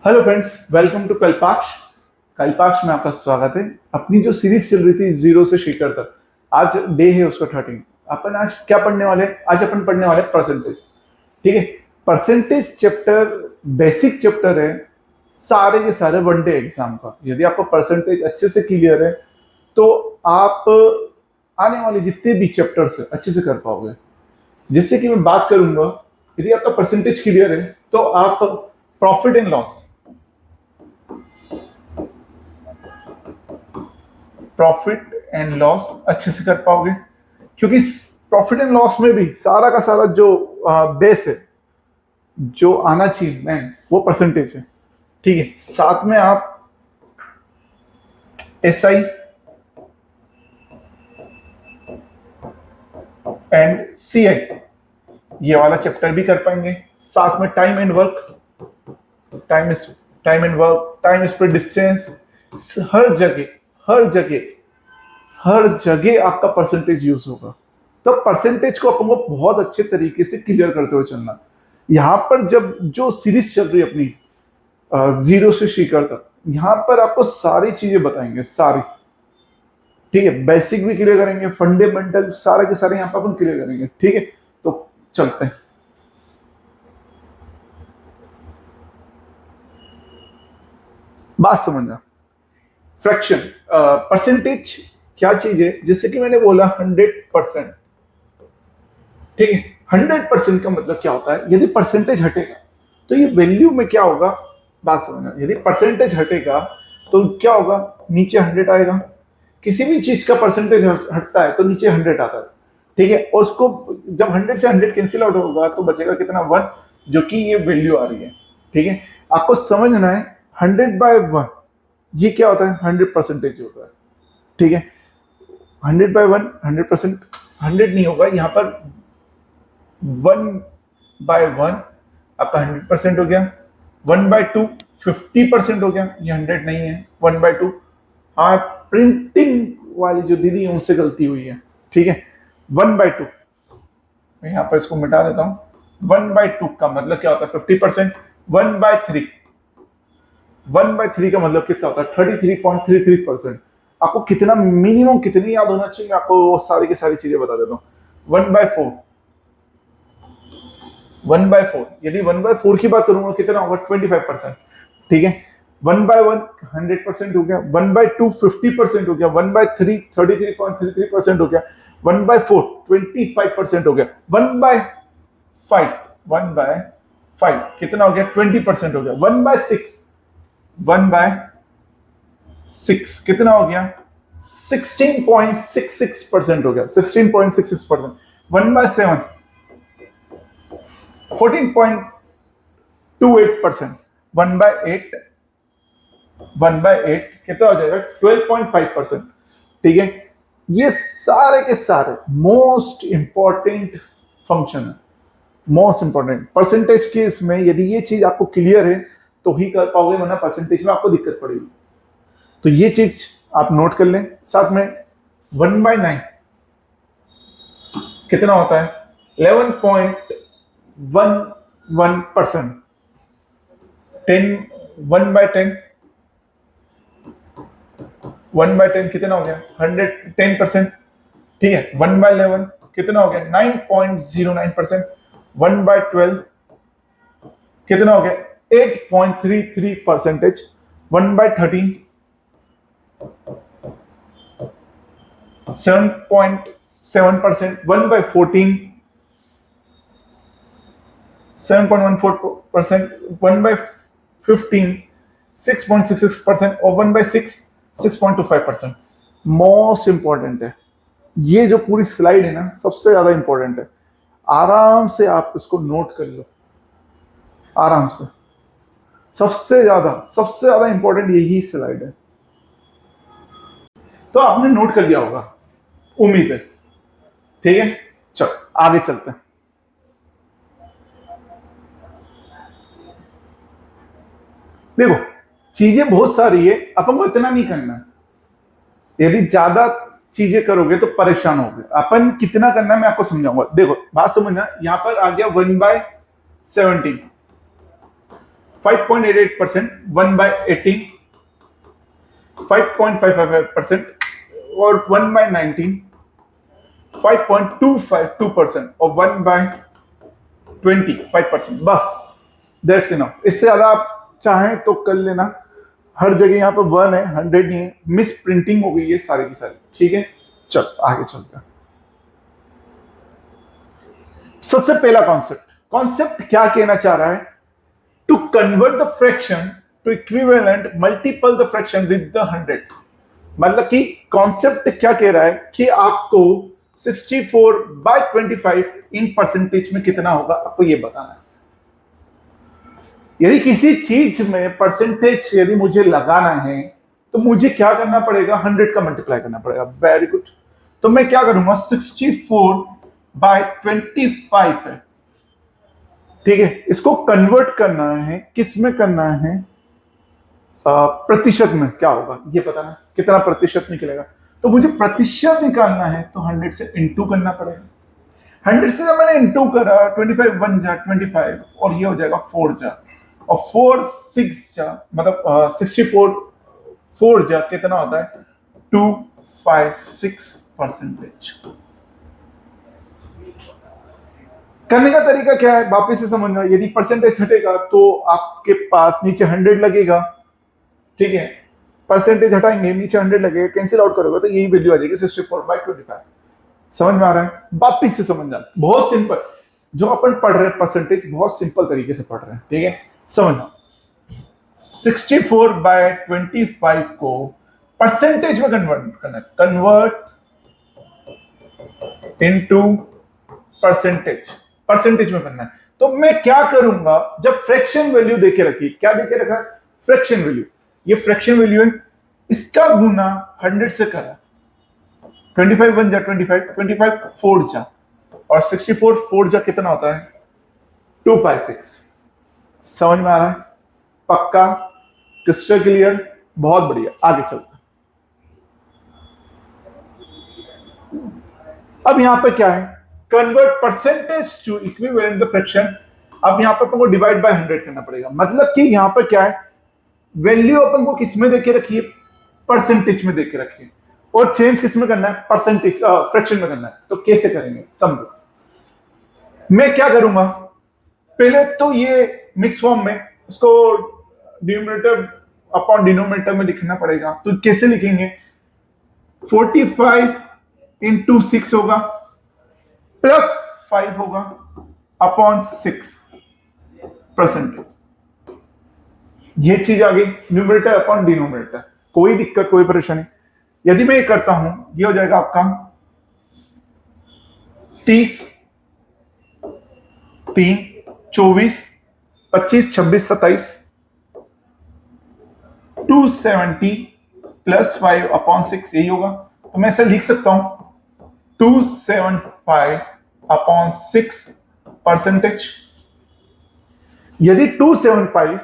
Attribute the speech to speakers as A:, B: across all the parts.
A: Hello friends, welcome to Kalpaksh. Kalpaksh में आपका स्वागत है। अपनी जो सीरीज चल रही थी जीरो से शिखर तक, आज डे है उसका 13। अपन आज क्या पढ़ने वाले? आज अपन पढ़ने वाले परसेंटेज। ठीक है, परसेंटेज चैप्टर बेसिक चैप्टर है सारे के सारे वनडे एग्जाम का। यदि आपको परसेंटेज अच्छे से क्लियर है तो आप आने वाले जितने भी चैप्टर्स है अच्छे से कर पाओगे। जिससे कि मैं बात करूंगा, यदि आपका परसेंटेज क्लियर है तो आप प्रॉफिट एंड लॉस अच्छे से कर पाओगे, क्योंकि प्रॉफिट एंड लॉस में भी सारा का सारा जो बेस है, जो आना चाहिए मैन, वो परसेंटेज है। ठीक है, साथ में आप एसआई एंड सीआई ये वाला चैप्टर भी कर पाएंगे। साथ में time and work, time speed distance, हर जगह आपका परसेंटेज यूज होगा। तो परसेंटेज को अपन को बहुत अच्छे तरीके से क्लियर करते हुए चलना। यहाँ पर जब जो सीरीज चल रही है अपनी जीरो से शिखर तक, यहाँ पर आपको सारी चीजें बताएंगे, सारी। ठीक है, बेसिक भी क्लियर करेंगे, फंडामेंटल सारे के सारे यहाँ पर अपन क्लियर करेंगे। ठीक है, तो चलते हैं। बात समझना, फ्रैक्शन परसेंटेज क्या चीज है? जैसे कि मैंने बोला 100%। ठीक है, 100% का मतलब क्या होता है? यदि परसेंटेज हटेगा तो ये वैल्यू में क्या होगा? बात समझना, यदि परसेंटेज हटेगा तो क्या होगा? नीचे 100 आएगा। किसी भी चीज का परसेंटेज हटता है तो नीचे 100 आता है। ठीक है, और उसको जब 100 से 100 कैंसिल आउट होगा तो बचेगा कितना? 1, जो कि ये वैल्यू आ रही है। ठीक है, आपको समझना है 100/1 ये क्या होता है? 100% होता है। ठीक है, 100/1 100%, 100 नहीं होगा यहाँ पर। 1/1 आपका 100% हो गया। 1/2 50% हो गया, ये 100 नहीं है। 1/2 हाँ, प्रिंटिंग वाली जो दीदी है उनसे गलती हुई है। ठीक है, 1/2 मैं यहाँ पर इसको मिटा देता हूँ। 1/2 का मतलब क्या होता है? 50%। 1/3 का मतलब कितना होता है? 33.33%। आपको कितना मिनिमम कितनी याद होना चाहिए, आपको वो सारी की सारी चीजें बता देता हूँ। 1/4 यदि 1/4 की बात करूंगा कितना होगा? 25%। ठीक है, 1/1 100% हो गया। 1/2 50% हो गया। 1/3 33.33% हो गया। 1/4 25% हो गया। 1/5 कितना हो गया? 20% हो गया। 1/6 कितना हो गया? 16.66% हो गया। 16.66%। 1/7 14.28%। 1/8 कितना हो जाएगा? 12.5%। ठीक है, ये सारे के सारे मोस्ट इंपॉर्टेंट फंक्शन है। मोस्ट इंपॉर्टेंट परसेंटेज के इसमें यदि ये चीज आपको क्लियर है तो ही कर पाओगे, वरना परसेंटेज में आपको दिक्कत पड़ेगी। तो ये चीज आप नोट कर लें। साथ में 1/9 कितना होता है? 11.11%। 1/10 कितना हो गया? 110%। ठीक है, 1/11 कितना हो गया? 9.09%। 1/12 कितना हो गया? 8.33%। 1/13 7.7%। 1/14 7.14%। 1/15 6.66%। और 1/6 6.25%। मोस्ट इंपॉर्टेंट है ये जो पूरी स्लाइड है ना, सबसे ज्यादा इंपॉर्टेंट है। आराम से आप इसको नोट कर लो, आराम से। सबसे ज्यादा इंपॉर्टेंट यही स्लाइड है। तो आपने नोट कर लिया होगा, उम्मीद है। ठीक है, चलो आगे चलते हैं। देखो, चीजें बहुत सारी है, अपन को इतना नहीं करना। यदि ज्यादा चीजें करोगे तो परेशान होगे। अपन कितना करना है मैं आपको समझाऊंगा। देखो बात समझना, यहां पर आ गया 1/17। 5.88%, 1/18, 5.55% और 1/19, 5.252% और 1/25%। बस दैट्स इनफ। इससे ज्यादा आप चाहें तो कर लेना। हर जगह यहाँ पे 1 है, 100 नहीं है। मिस प्रिंटिंग हो गई है सारी की सारी। ठीक है, चल आगे चलते हैं। सबसे पहला कॉन्सेप्ट क्या कहना चाह रहा है? To convert the fraction to equivalent multiple the fraction with the 100। मतलब कि कॉन्सेप्ट क्या कह रहा है कि आपको 64/25 इन परसेंटेज में कितना होगा आपको ये बताना है। यदि किसी चीज में परसेंटेज यदि मुझे लगाना है तो मुझे क्या करना पड़ेगा? 100 का मल्टीप्लाई करना पड़ेगा। Very good. तो मैं क्या करूंगा? 64/25 है, ठीक है। इसको कन्वर्ट करना है, किस में करना है? प्रतिशत में क्या होगा ये बताना है, कितना प्रतिशत निकलेगा। तो मुझे प्रतिशत निकालना है तो 100 से इंटू करना पड़ेगा। 100 से जब मैंने इंटू करा, 25 1 जा 25 और ये हो जाएगा 4 जा और 4 6 जा, मतलब 64 4 जा कितना होता है? 256%। करने का तरीका क्या है वापस से समझना। यदि परसेंटेज हटेगा तो आपके पास नीचे 100 लगेगा, ठीक है। परसेंटेज हटाएंगे, नीचे 100 लगेगा, कैंसिल आउट करोगे तो यही वैल्यू आ जाएगी 64/25। समझ में आ रहा है? वापिस से समझ जाना, बहुत सिंपल। जो अपन पढ़ रहे हैं परसेंटेज बहुत सिंपल तरीके से पढ़ रहे हैं, ठीक है। समझना, 64/25 को परसेंटेज में कन्वर्ट करना है। कन्वर्ट इनटू परसेंटेज में करना है। तो मैं क्या करूंगा? जब फ्रैक्शन वैल्यू देके रखी, क्या देके रखा? Fraction value. ये फ्रैक्शन वैल्यू है, इसका गुना 100 से करा। 25 1 जा 25, 25 4 जा और 64 4 जा कितना होता है? 256। समझ में आ रहा है? पक्का? Crystal clear? बहुत बढ़िया। आगे चलते हैं। अब यहां पे क्या है? Convert percentage to equivalent the fraction. अब यहां पर अपन को डिवाइड बाय 100 करना पड़ेगा। मतलब कि यहां पर क्या है? वैल्यू अपन को किस में देके रखी है? परसेंटेज में देके रखी है। और चेंज किस में करना है? परसेंटेज फ्रैक्शन में करना है। तो कैसे करेंगे समझो। मैं क्या करूंगा? पहले तो ये मिक्स फॉर्म में इसको डिनोमिनेटर अपॉन डिनोमिनेटर में लिखना पड़ेगा। तो कैसे लिखेंगे? 45 इंटू 6 होगा प्लस 5 होगा अपॉन 6 परसेंटेज। ये चीज आ गई न्यूमरेटर अपॉन डिनोमिनेटर। कोई दिक्कत, कोई परेशानी? यदि मैं ये करता हूं, ये हो जाएगा आपका 30 3 24 25 26 27 270 प्लस 5 अपॉन 6 यही होगा। तो मैं इसे लिख सकता हूं 275 अपॉन 6 परसेंटेज। यदि 275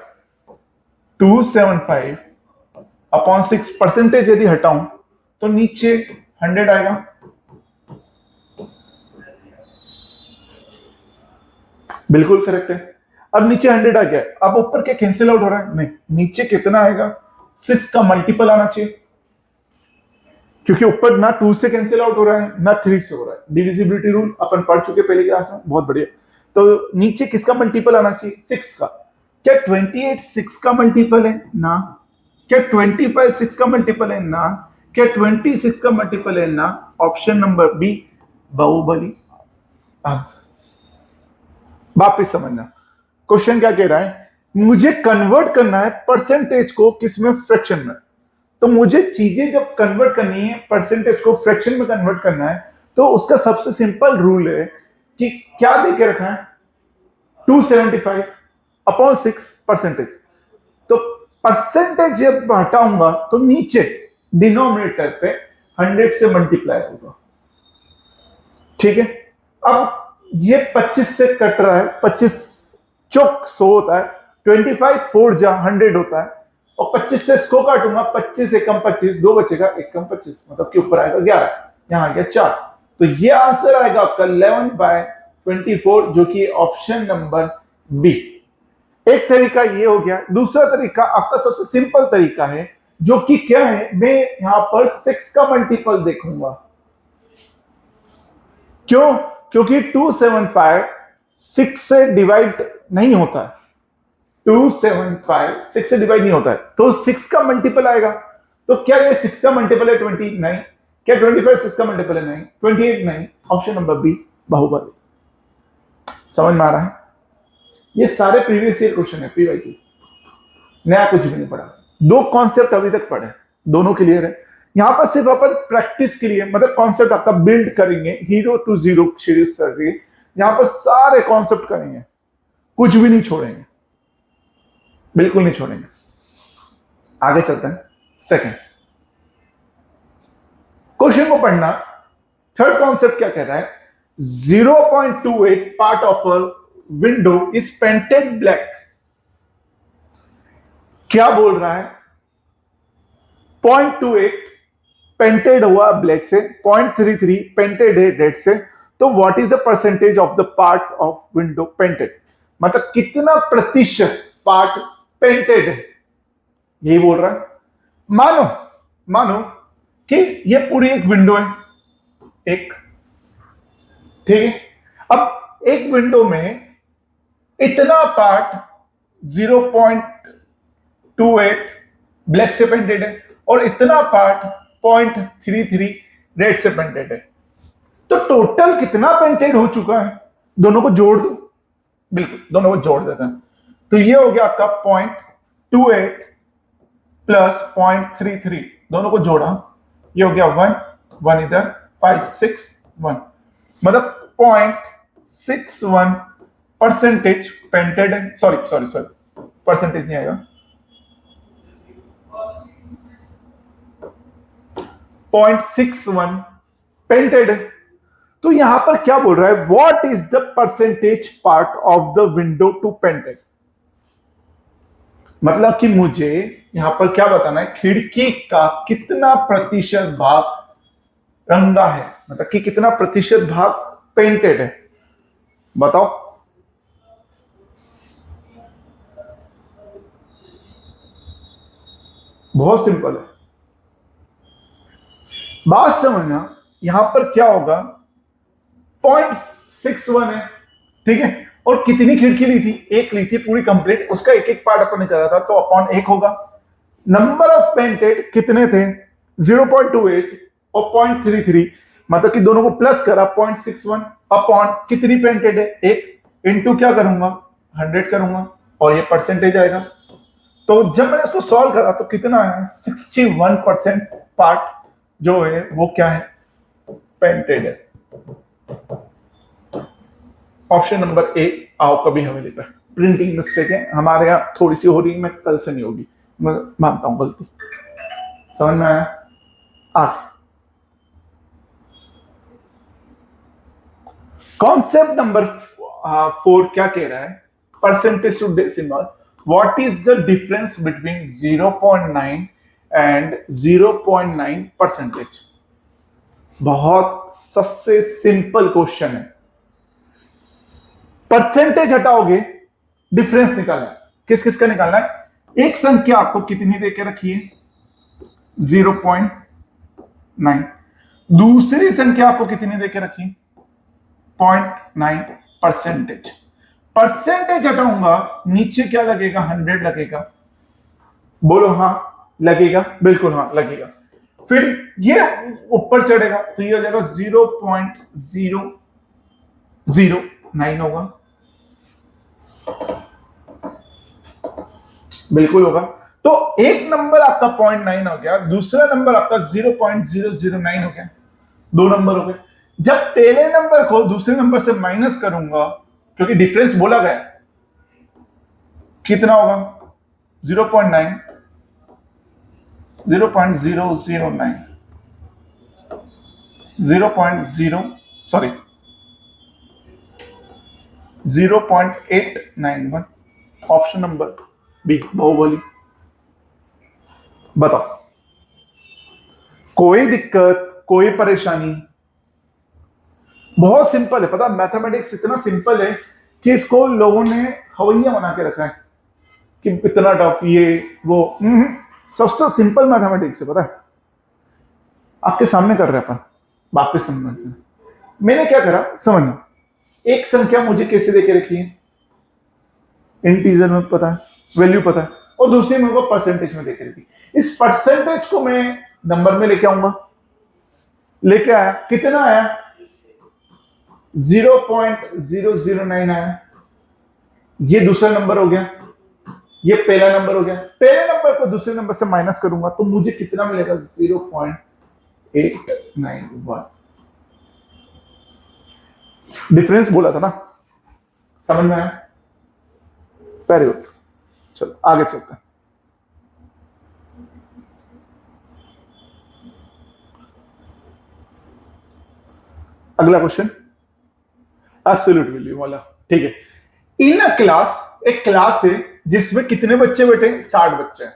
A: अपॉन 6 परसेंटेज यदि हटाऊं तो नीचे 100 आएगा। बिल्कुल करेक्ट है। अब नीचे 100 आ गया। अब ऊपर क्या कैंसिल आउट हो रहा है? नहीं, नीचे कितना आएगा? 6 का मल्टीपल आना चाहिए, क्योंकि ऊपर ना 2 से कैंसिल आउट हो रहा है ना 3 से हो रहा है। डिविजिबिलिटी रूल अपन पढ़ चुके पहले क्लास में, बहुत बढ़िया। तो नीचे किसका मल्टीपल आना चाहिए? 6 का। क्या 28 6 का मल्टीपल है? ना। क्या 25 6 का मल्टीपल है? ना। क्या 26 का मल्टीपल है? ना। Option number B Bahubali answer. वापिस समझना, क्वेश्चन क्या कह रहा है? मुझे कन्वर्ट करना है परसेंटेज को किसमें? फ्रैक्शन में। तो मुझे चीजें जब कन्वर्ट करनी है, परसेंटेज को फ्रैक्शन में कन्वर्ट करना है, तो उसका सबसे सिंपल रूल है कि क्या देके रखा है? 275 अपॉन 6 परसेंटेज। तो परसेंटेज जब हटाऊंगा तो नीचे डिनोमिनेटर पे 100 से मल्टीप्लाई होगा, ठीक है। अब ये 25 से कट रहा है, 25 चौक 100 होता है, 25 4 जा 100 होता है और 25 से इसको काटूंगा, 25 एकम 25 2 बचेगा, एकम 25 मतलब कि ऊपर आएगा 11, यहां आ गया 4। तो ये आंसर आएगा आपका 11/24 जो कि ऑप्शन नंबर बी। एक तरीका ये हो गया। दूसरा तरीका आपका सबसे सिंपल तरीका है, जो कि क्या है, मैं यहां पर 6 का मल्टीपल देखूंगा। क्यों? क्योंकि 275 6 से डिवाइड नहीं होता है। 275 6 से डिवाइड नहीं होता है, तो 6 का मल्टीपल आएगा। तो क्या ये 6 का मल्टीपल है 20? नहीं। क्या 25 6 का मल्टीपल है? नहीं। 28? नहीं। Option number B, Bahubali. समझ में आ रहा है? ये सारे प्रीवियस ईयर क्वेश्चन है, पीवाईक्यू, नया कुछ भी नहीं पढ़ा। दो कॉन्सेप्ट अभी तक पढ़े, दोनों क्लियर है। यहां पर सिर्फ अपन प्रैक्टिस के लिए, मतलब कॉन्सेप्ट आपका बिल्ड करेंगे, 0 to 0 सीरीज चल रही है, यहां पर सारे कॉन्सेप्ट करेंगे, कुछ भी नहीं छोड़ेंगे, बिल्कुल नहीं छोड़ेंगे। आगे चलते हैं। सेकंड क्वेश्चन को पढ़ना। थर्ड कॉन्सेप्ट क्या कह रहा है? 0.28 part of a window is painted black. क्या बोल रहा है? 0.28 पेंटेड हुआ ब्लैक से, 0.33 पेंटेड है रेड से, तो what is the percentage of the part of window painted? मतलब कितना प्रतिशत पार्ट पेंटेड है, यही बोल रहा है। मानो कि ये पूरी एक विंडो है, एक, ठीक है। अब एक विंडो में इतना पार्ट 0.28 ब्लैक से पेंटेड है और इतना पार्ट 0.33 रेड से पेंटेड है, तो टोटल कितना पेंटेड हो चुका है? दोनों को जोड़ दो, बिल्कुल दोनों को जोड़ देते हैं। तो ये हो गया आपका 0.28 प्लस 0.33, दोनों को जोड़ा, ये हो गया 1 इधर, 5 6 1, मतलब 0.61 परसेंटेज पेंटेड है। सॉरी परसेंटेज नहीं आएगा, 0.61 पेंटेड है। तो यहां पर क्या बोल रहा है? What is the percentage part of the window to painted? मतलब कि मुझे यहां पर क्या बताना है? खिड़की का कितना प्रतिशत भाग रंगा है, मतलब कि कितना प्रतिशत भाग पेंटेड है, बताओ। बहुत सिंपल है, बात समझना। यहां पर क्या होगा? 0.61 है, ठीक है, और कितनी खिड़की ली थी? एक ली थी पूरी कंप्लीट, उसका एक एक पार्ट अपन ने करा था, तो अपॉन 1 होगा। नंबर ऑफ पेंटेड कितने थे? 0.28 और 0.33, मतलब कि दोनों को प्लस करा 0.61 अपॉन कितनी पेंटेड है? एक, इंटू क्या करूंगा? 100 करूंगा, और ये परसेंटेज आएगा। तो जब मैंने इसको सॉल्व करा तो कितना है? 61% पार्ट जो है वो क्या है? पेंटेड है। ऑप्शन नंबर ए, आओ कभी हमें देता है। प्रिंटिंग मिस्टेक है हमारे यहाँ थोड़ी सी हो रही है, मैं कल से नहीं होगी, मैं मानता हूं गलती। समझ में आया? आगे कॉन्सेप्ट नंबर 4 क्या कह रहा है? Percentage to decimal, what is the difference between 0.9 and 0.9 percentage? बहुत सबसे सिंपल क्वेश्चन है। परसेंटेज हटाओगे, डिफरेंस निकालना है। किस किस का निकालना है? एक संख्या आपको कितनी देके रखी है? 0.9। दूसरी संख्या आपको कितनी देके रखी? 0.9 परसेंटेज। परसेंटेज हटाऊंगा, नीचे क्या लगेगा? 100 लगेगा। बोलो हाँ लगेगा, बिल्कुल हाँ लगेगा। फिर ये ऊपर चढ़ेगा तो ये हो जाएगा 0.009 होगा, बिल्कुल होगा। तो एक नंबर आपका 0.9 हो गया, दूसरा नंबर आपका 0.009 हो गया, दो नंबर हो गए। जब पहले नंबर को दूसरे नंबर से माइनस करूंगा, क्योंकि डिफरेंस बोला गया, कितना होगा? 0.9 0.009 0.891। Option number B, Bahubali. बताओ, कोई दिक्कत, कोई परेशानी? बहुत सिंपल है, पता, मैथमेटिक्स इतना सिंपल है कि इसको लोगों ने हवैया बना के रखा है। कि इतना टफ ये वो। सबसे सिंपल मैथमेटिक्स है, पता है, आपके सामने कर रहे हैं अपन, वापस समझना। मैंने क्या करा समझना, एक संख्या मुझे कैसे देके रखी है, इंटीजर में पता है, वैल्यू पता है, और दूसरी में वो परसेंटेज में देके रखी। इस परसेंटेज को मैं नंबर में लेके आऊंगा, लेके आया, कितना आया 0.009 आया। ये दूसरा नंबर हो गया, ये पहला नंबर हो गया। पहले नंबर को दूसरे नंबर से माइनस करूंगा तो मुझे कितना मिलेगा 0.891। डिफरेंस बोला था ना, समझ में आया? वेरी गुड, चलो आगे चलते हैं। अगला क्वेश्चन एब्सोल्यूट वैल्यू वाला, ठीक है। इन अ क्लास, एक क्लास है जिसमें कितने बच्चे बैठे, 60 बच्चे हैं,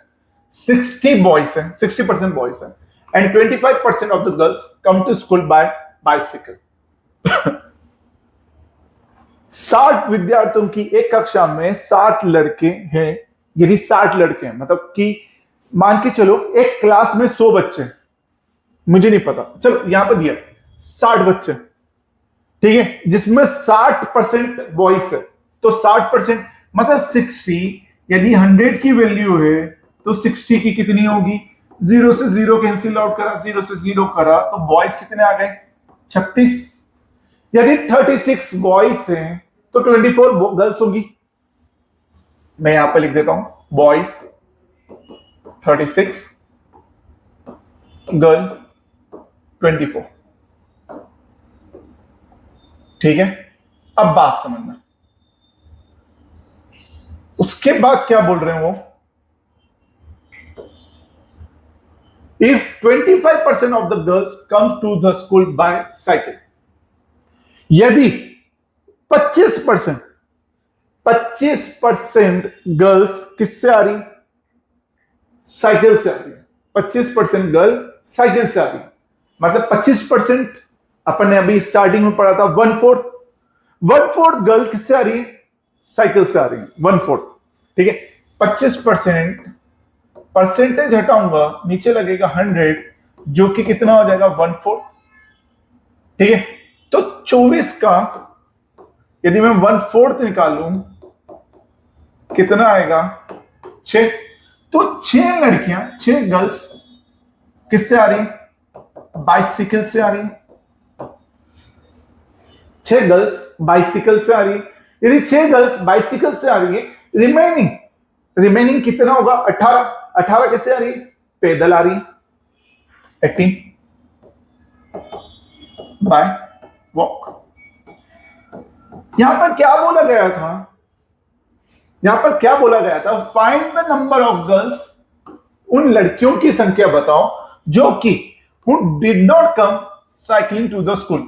A: 60 बॉयज हैं, 60% बॉयज हैं, and 25% of the girls come to school by bicycle. 60 विद्यार्थियों की एक कक्षा में 60 लड़के हैं। यदि 60 लड़के हैं मतलब कि मान के चलो एक क्लास में 100 बच्चे, मुझे नहीं पता, चलो यहां पर दिया 60 बच्चे, ठीक है, जिसमें 60% बॉयज है, तो 60% मतलब 60, यदि 100 की वैल्यू है तो 60 की कितनी होगी, 0 से 0 कैंसिल आउट करा, 0 से 0 करा, तो बॉयज कितने आ गए 36। यदि 36 बॉयज हैं तो 24 गर्ल्स होंगी। मैं यहां पर लिख देता हूं, बॉयज 36, गर्ल 24, ठीक है। अब बात समझना, उसके बाद क्या बोल रहे हैं वो, if 25% of the girls come to the school by cycle, यदि 25% गर्ल्स किससे आ रही, साइकिल से आ रही है। 25% गर्ल साइकिल से आ रही है, मतलब 25% अपन ने अभी स्टार्टिंग में पढ़ा था, 1/4 गर्ल किससे आ रही है, साइकिल से आ रही है, 1/4, ठीक है। 25% परसेंटेज हटाऊंगा, नीचे लगेगा 100, जो कि कितना हो जाएगा 1/4, ठीक है। तो 24 का यदि मैं 1/4 निकालूं कितना आएगा 6, तो 6 लड़कियां, 6 गर्ल्स किससे आ रही, बाइसिकल से आ रही, 6 गर्ल्स बाइसिकल से आ रही है। यदि 6 गर्ल्स बाइसिकल से आ रही है, रिमेनिंग कितना होगा 18 कैसे आ रही है, पैदल आ रही, 18 बाय वॉक। यहां पर क्या बोला गया था, find the number of girls, उन लड़कियों की संख्या बताओ जो कि who did not come cycling to the school,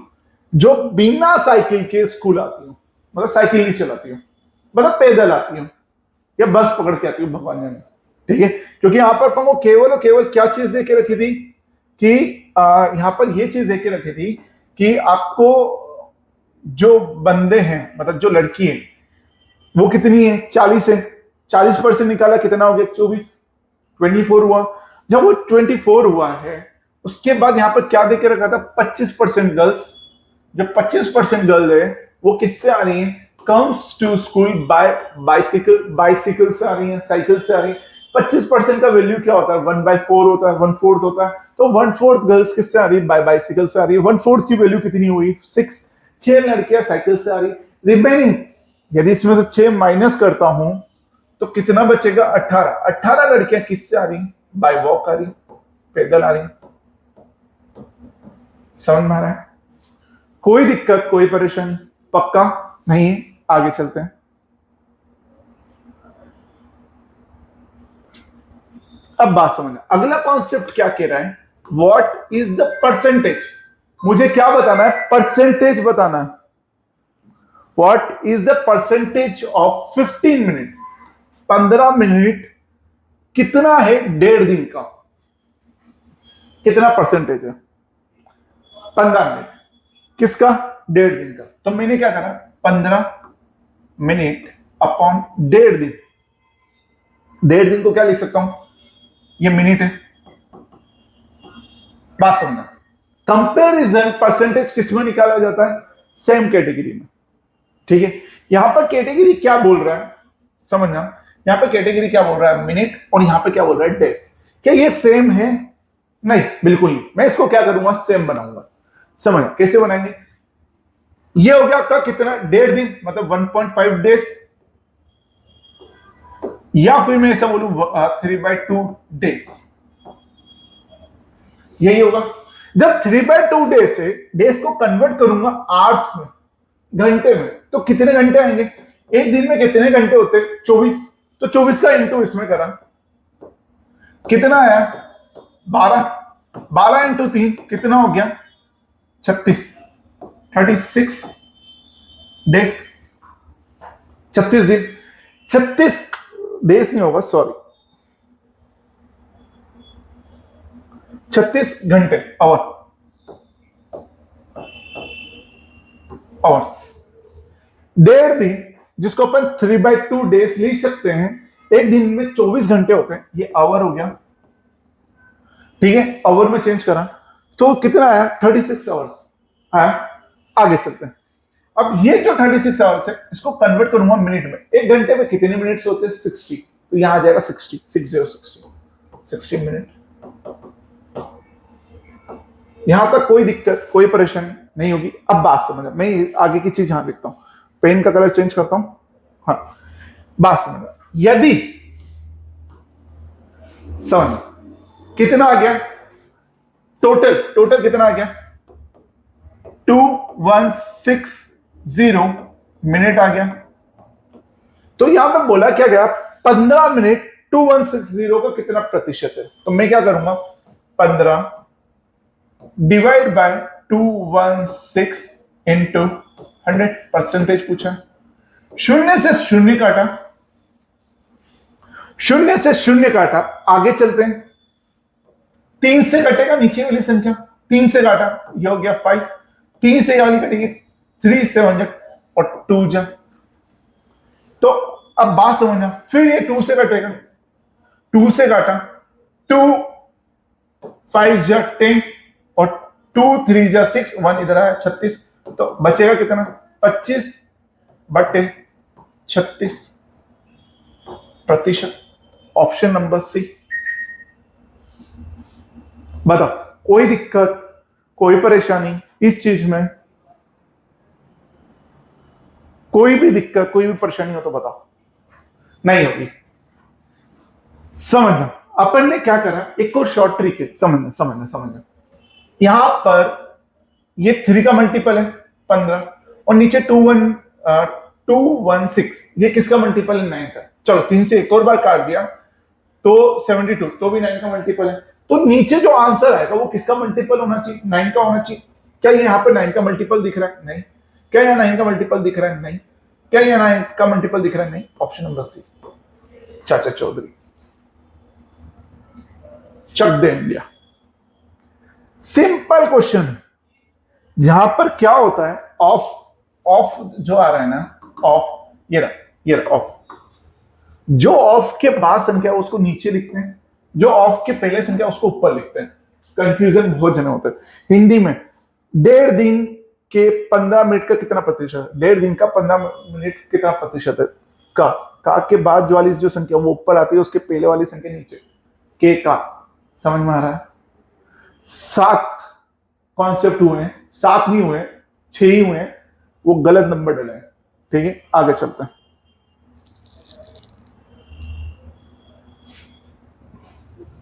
A: जो बिना साइकिल के स्कूल आती हूं, मतलब साइकिल नहीं चलाती हूं, मतलब पैदल आती हूं या बस पकड़ के आती हूं, भगवान जाने, ठीक है। क्योंकि यहां पर हमको केवल और केवल क्या चीज देके रखी थी कि यहां पर यह चीज देके रखी थी कि आपको जो बंदे हैं, मतलब जो लड़की है वो कितनी है, 40 है, 40% निकाला कितना हो गया 24 हुआ। जब वो 24 हुआ है, उसके बाद यहां पर क्या देके रखा था 25% गर्ल्स, जो 25% गर्ल है वो किससे आ रही है, comes to school by bicycle से आ रही है, साइकिल से आ रही है। 25% का वैल्यू क्या होता है, 1/4 होता है, 1/4 होता है, तो 1/4 गर्ल्स किससे आ रही है, बाइसिकल से आ रही है। 1/4 की वैल्यू कितनी हुई 6, 6 लड़कियां साइकिल से आ रही, रिमेनिंग यदि इसमें से 6 माइनस करता हूं तो कितना बचेगा 18 लड़कियां किससे आ रही, बाय वॉक आ रही, पैदल आ रही। समझ में आ रहा है, कोई दिक्कत कोई परेशानी, पक्का नहीं है, आगे चलते हैं। अब बात समझना, अगला कॉन्सेप्ट क्या कह रहा है, व्हाट इज द परसेंटेज, मुझे क्या बताना है, परसेंटेज बताना है। What is the percentage of 15 minute, 15 minute कितना है 1.5 दिन का, कितना परसेंटेज है 15 मिनट किसका, 1.5 दिन का। तो मैंने क्या करा 15 मिनट अपॉन 1.5 दिन, 1.5 दिन को क्या लिख सकता हूं, ये मिनट है। बात समझना, कंपैरिजन परसेंटेज किसमें निकाला जाता है, सेम कैटेगरी में। ठीक है, यहां पर कैटेगरी क्या बोल रहा है समझना, यहां पर कैटेगरी क्या बोल रहा है मिनट, और यहां पर क्या बोल रहा है डेज। क्या ये सेम है, नहीं बिल्कुल नहीं। मैं इसको क्या करूंगा, सेम बनाऊंगा। समझ कैसे बनाएंगे, ये हो गया आपका कितना, 1.5 दिन मतलब 1.5 डेज, या फिर मैं ऐसा बोलूं 3/2 डेज, यही होगा। जब 3/2 डेज से डेज को कन्वर्ट करूंगा आवर्स में, घंटे में, तो कितने घंटे आएंगे, एक दिन में कितने घंटे होते हैं, 24। तो 24 का इंटू इसमें करा, कितना आया 12, 12 इंटू 3 कितना हो गया 36, 36 डेज, 36 दिन, 36 डेज नहीं होगा सॉरी, 36 घंटे, आवर्स। 1.5 दिन जिसको अपन 3/2 डेज लिख सकते हैं, एक दिन में 24 घंटे होते हैं, ये आवर हो गया। ठीक है, आवर में चेंज करा तो कितना आया 36 आवर्स आया। आगे चलते हैं, अब ये जो 36 आवर्स है इसको कन्वर्ट करूंगा मिनट में, एक घंटे में कितने मिनट्स होते हैं 60, तो यहां आ जाएगा 60 मिनट। यहां तक कोई दिक्कत कोई परेशानी नहीं होगी। अब बात समझ, मैं आगे की चीज यहां लिखता हूं, पेन का कलर चेंज करता हूं। हाँ, बात समझ, यदि समझ कितना आ गया टोटल कितना आ गया 2160 मिनट आ गया। तो यहां पे बोला क्या गया 15 मिनट 2160 का कितना प्रतिशत है, तो मैं क्या करूंगा 15 डिवाइड बाय 216 इंटू 100 परसेंटेज पूछा। शून्य से शून्य काटा, शून्य से शून्य काटा, आगे चलते हैं। 3 से कटेगा नीचे वाली संख्या, 3 से काटा यह हो गया 5, 3 से वाली कटेगी 3 से 100 और 2 जा। तो अब बात समझना, फिर ये 2 से कटेगा, 2 से काटा 2 5 जा 10 और 2 3 जा 6, 1 इधर आया 36, तो बचेगा कितना 25/36 प्रतिशत। Option number C. बताओ कोई दिक्कत कोई परेशानी इस चीज में, कोई भी दिक्कत कोई भी परेशानी हो तो बताओ, नहीं होगी। समझना, अपन ने क्या करा, एक और शॉर्ट ट्रिक है, समझना। यहां पर ये 3 का मल्टीपल है 15 और नीचे 216, ये किसका मल्टीपल है 9 का। चलो 3 से एक और बार काट दिया तो 72, तो भी 9 का मल्टीपल है। तो नीचे जो आंसर आएगा वो किसका मल्टीपल होना चाहिए, 9 का होना चाहिए। क्या यहाँ पे 9 का मल्टीपल दिख रहा है, नहीं। क्या यहाँ 9 का मल्टीपल दिख रहा है, नहीं। क्या यहाँ 9 का मल्टीपल दिख रहा है, नहीं। ऑप्शन नंबर सी, चाचा चौधरी, चक दे इंडिया। सिंपल क्वेश्चन, जहां पर क्या होता है ऑफ जो आ रहा है ना, ऑफ ये रहा ऑफ, जो ऑफ के बाद संख्या उसको नीचे लिखते हैं, जो ऑफ के पहले संख्या उसको ऊपर लिखते हैं। कंफ्यूजन बहुत जने होते हैं हिंदी में। 1.5 दिन के 15 मिनट का कितना प्रतिशत, 1.5 दिन का 15 मिनट कितना प्रतिशत है, का के बाद जो वाली जो संख्या वो ऊपर आती है, उसके पहले वाली संख्या नीचे, के का। समझ में आ रहा है। 7 कॉन्सेप्ट हुए हैं, 7 नहीं हुए, 6 ही हुए, वो गलत नंबर डले हैं। ठीक है, आगे चलते हैं।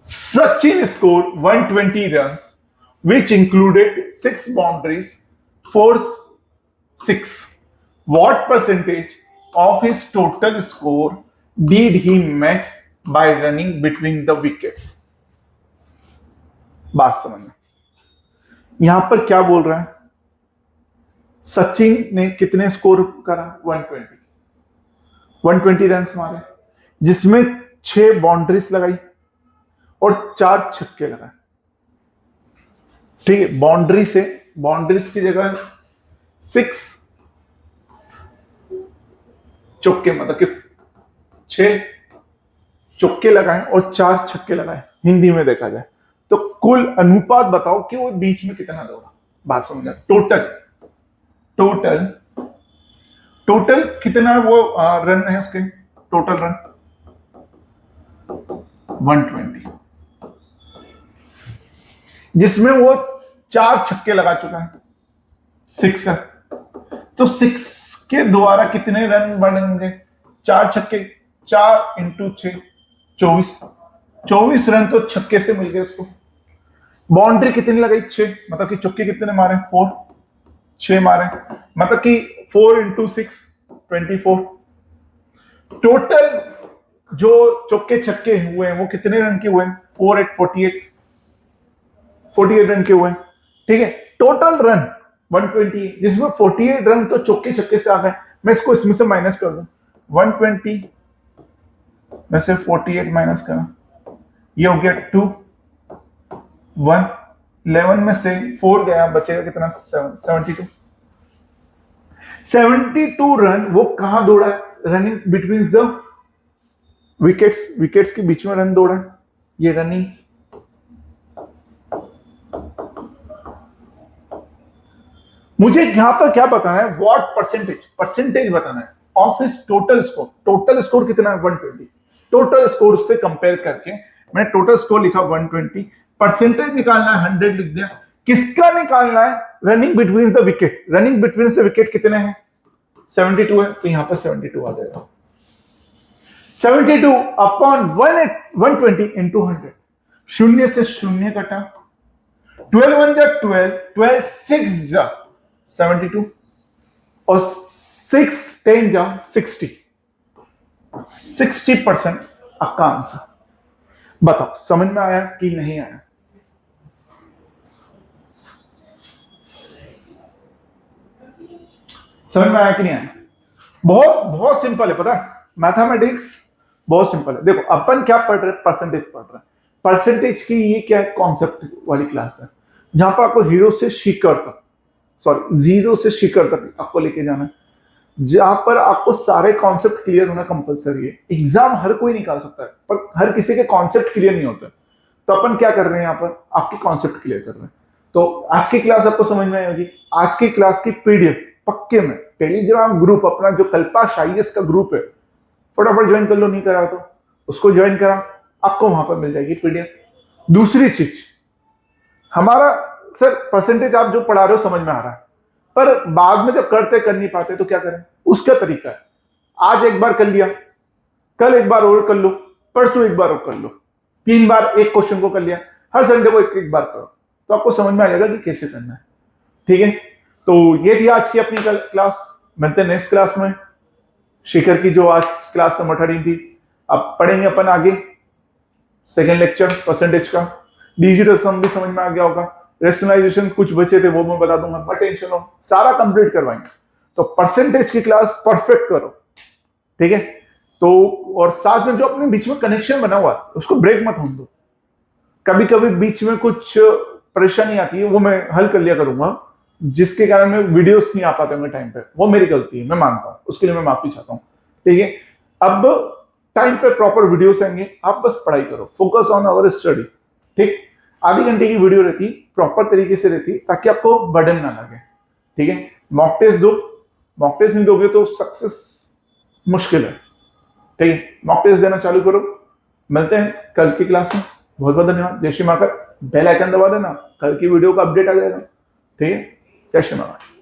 A: Sachin scored 120 runs, which included 6 boundaries for 6. What percentage of his total score did he max by running between the wickets? बात समझना, यहां पर क्या बोल रहा है, सचिन ने कितने स्कोर करा 120 रन मारे, जिसमें 6 बाउंड्रीज लगाई और 4 छक्के लगाए। ठीक है, बाउंड्रीज की जगह 6 चौके, मतलब कि 6 चौके लगाए और 4 छक्के लगाए, हिंदी में देखा जाए तो कुल अनुपात बताओ कि वो बीच में कितना दौड़ा। बात समझना, टोटल टोटल टोटल कितना वो रन है उसके, टोटल रन 120, जिसमें वो 4 छक्के लगा चुका है, 6 है। तो 6 के द्वारा कितने रन बनेंगे, 4 छक्के, 4 इंटू 6 24 रन तो छक्के से मिल गए उसको। बाउंड्री कितनी लगाई, 6, मतलब कि चौके कितने मारे, 4, 6 मारे, मतलब कि 4 इंटू 6 24। टोटल जो चौके छक्के हुए हैं वो कितने रन के हुए, 4 8 48 रन के हुए, ठीक है। टोटल रन 120, जिसमें 48 रन तो चौके छक्के से आ गए। मैं इसको इसमें से माइनस कर दूं, 120 में से 48 माइनस करा, ये हो गया 2 1, 11 में से 4 गया, बचेगा कितना, 72 रन वो कहां दौड़ा है, रनिंग बिटवीन द विकेट्स के बीच में रन दौड़ा है, ये रनिंग। मुझे यहां पर क्या बताना है, व्हाट परसेंटेज बताना है ऑफ हिज टोटल स्कोर कितना है, 120। टोटल स्कोर से कंपेयर करके मैंने टोटल स्कोर लिखा 120, परसेंटेज निकालना है 100 लिख दिया। किसका निकालना है, running between the wicket, running between the wicket कितने हैं, 72 है, तो यहां पर 72 आ जाएगा। 72 अपॉन 120 इंटू 100, शून्य से शून्य कटा, 12 1 जा 12, 12 6 जा 72 और 6 10 जा 60% आपका आंसर। बताओ समझ में आया कि नहीं आया। समझ में आया कि नहीं आया। बहुत बहुत सिंपल है, पता है मैथमेटिक्स बहुत सिंपल है। देखो अपन क्या पढ़ रहे हैं, परसेंटेज पढ़ रहे हैं। परसेंटेज की ये क्या है, कॉन्सेप्ट वाली क्लास है, जहां पर आपको हीरो से शिखर तक, सॉरी जीरो से शिखर तक आपको लेके जाना है, जहां पर आपको सारे कॉन्सेप्ट क्लियर होना कंपलसरी है। एग्जाम हर कोई निकाल सकता है, पर हर किसी के कॉन्सेप्ट क्लियर नहीं होते। तो अपन क्या कर रहे हैं, यहाँ पर आपके कॉन्सेप्ट क्लियर कर रहे हैं। तो आज की क्लास आपको समझ में आई होगी। आज की क्लास की पीडीएफ पक्के में टेलीग्राम ग्रुप अपना जो कल्पा शाइएस का ग्रुप है, फटाफट ज्वाइन कर लो, नहीं करा तो उसको ज्वाइन करा, आपको वहां पर मिल जाएगी पीडीएफ। दूसरी चीज, हमारा सर परसेंटेज आप जो पढ़ा रहे हो समझ में आ रहा है, पर बाद में जब कर नहीं पाते तो क्या करें, उसका तरीका है। आज एक बार कर लिया, कल एक बार और कर लो, परसों एक बार और कर लो, 3 बार एक क्वेश्चन को कर लिया, हर संडे को एक बार करो, तो आपको समझ में आ जाएगा कि कैसे करना है। ठीक है, तो ये थी आज की अपनी क्लास। मिलते हैं नेक्स्ट क्लास में। शिखर की जो आज क्लास नंबर 13 थी, अब पढ़ेंगे अपन आगे सेकेंड लेक्चर परसेंटेज का। डिजिटल सम भी समझ में आ गया होगा, रेशनलाइजेशन कुछ बचे थे वो मैं बता दूंगा, मत टेंशन हो, सारा कंप्लीट करवाएंगे। तो परसेंटेज की क्लास परफेक्ट करो, ठीक है। तो और साथ में जो अपने बीच में कनेक्शन बना हुआ है उसको ब्रेक मत होने दो। कभी कभी बीच में कुछ परेशानी आती है, वो मैं हल कर लिया करूंगा, जिसके कारण में वीडियोस नहीं आ पाते होंगे टाइम पे, वो मेरी गलती है, मैं मानता हूं, उसके लिए मैं माफी चाहता हूं। ठीक है, अब टाइम पे प्रॉपर वीडियोस आएंगे, आप बस पढ़ाई करो, फोकस ऑन आवर स्टडी। ठीक, आधी घंटे की वीडियो रहती, प्रॉपर तरीके से रहती, ताकि आपको बर्डन ना लगे। ठीक है, मॉक टेस्ट दो, मॉक टेस्ट नहीं दोगे तो सक्सेस मुश्किल है। ठीक है, मॉक टेस्ट देना चालू करो। मिलते हैं कल की क्लास में। बहुत बहुत धन्यवाद। जय श्री महाकाल। बेल आइकन दबा देना, कल की वीडियो का अपडेट आ जाएगा। ठीक है, जय श्री महाकाल।